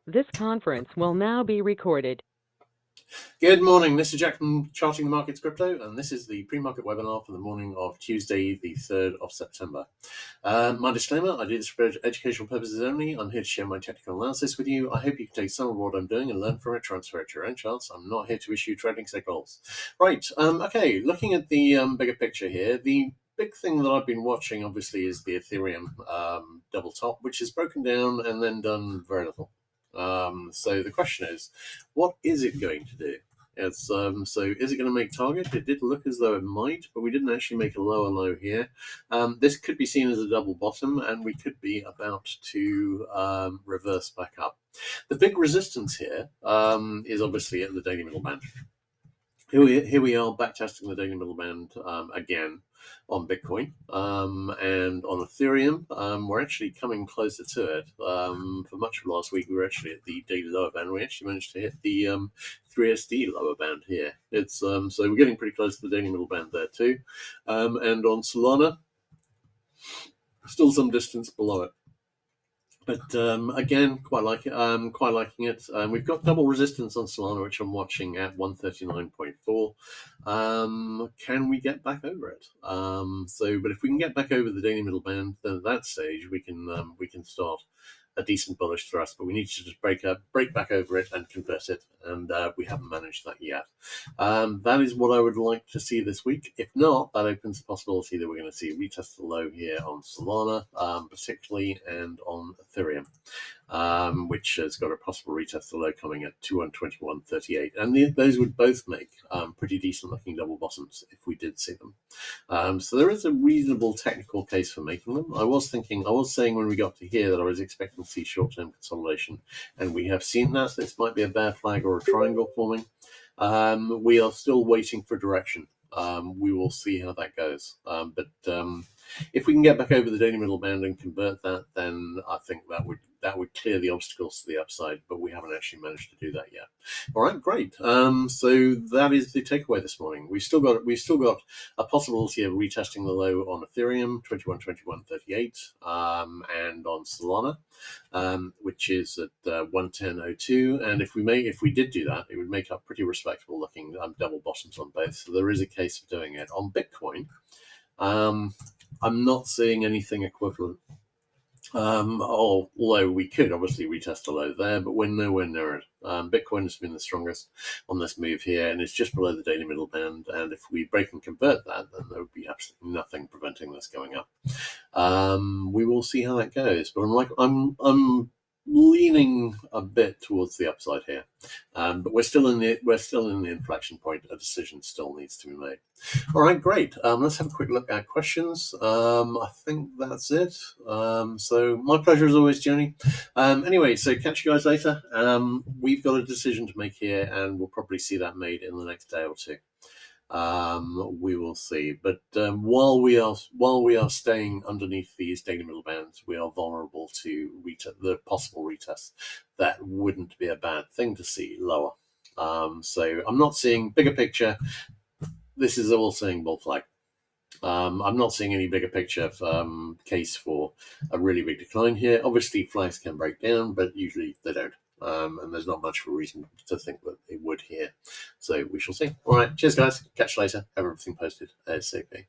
This conference will now be recorded. Good morning, this is Jack from Charting the Markets Crypto, and this is the pre-market webinar for the morning of Tuesday, the 3rd of September. My disclaimer, I do this for educational purposes only. I'm here to share my technical analysis with you. I hope you can take some of what I'm doing and learn from it, transfer it to your own charts. I'm not here to issue trading signals. Right, okay, looking at the bigger picture here, the big thing that I've been watching, obviously, is the Ethereum double top, which is broken down and then done very little. So the question is, what is it going to do? So is it going to make target? It did look as though it might, but we didn't actually make a lower low here. This could be seen as a double bottom, and we could be about to reverse back up. The big resistance here is obviously at the daily middle band. Here we are backtesting the daily middle band again on Bitcoin and on Ethereum. We're actually coming closer to it. For much of last week, we were actually at the daily lower band. We actually managed to hit the 3SD lower band here. It's so we're getting pretty close to the daily middle band there too. And on Solana, still some distance below it. But again, quite liking it. We've got double resistance on Solana, which I'm watching at 139.4. Can we get back over it? But if we can get back over the daily middle band, then at that stage we can start a decent bullish thrust. But we need to just break back over it and convert it, and we haven't managed that yet. That is what I would like to see this week. If not, that opens the possibility that we're going to see a retest the low here on Solana, particularly, and on Ethereum, which has got a possible retest the low coming at 221.38. And those would both make pretty decent looking double bottoms if we did see them. So there is a reasonable technical case for making them. I was saying when we got to here that I was expecting to see short-term consolidation, and we have seen that. This might be a bear flag or a triangle forming. We are still waiting for direction. We will see how that goes. But if we can get back over the daily middle band and convert that, then I think that would clear the obstacles to the upside. But we haven't actually managed to do that yet. All right, great. So that is the takeaway this morning. We've still got a possibility of retesting the low on Ethereum, 21.38, and on Solana, which is at 110.02. And if we did do that, it would make up pretty respectable looking double bottoms on both. So there is a case for doing it on Bitcoin. I'm not seeing anything equivalent. Although we could obviously retest the low there, but we're nowhere near it. Bitcoin has been the strongest on this move here, and it's just below the daily middle band. And if we break and convert that, then there would be absolutely nothing preventing this going up. We will see how that goes, but I'm leaning a bit towards the upside here, but we're still in the inflection point. A decision still needs to be made. All right, great. Let's have a quick look at questions. I think that's it. So my pleasure as always, Joni. Anyway, so catch you guys later. We've got a decision to make here, and we'll probably see that made in the next day or two. We will see. But while we are staying underneath these daily middle bands, we are vulnerable to the possible retest. That wouldn't be a bad thing to see lower. So I'm not seeing bigger picture. This is all saying bull flag. I'm not seeing any bigger picture case for a really big decline here. Obviously, flags can break down, but usually they don't. And there's not much of a reason to think that it would here. So we shall see. All right, cheers, guys. Catch you later. Have everything posted ASAP.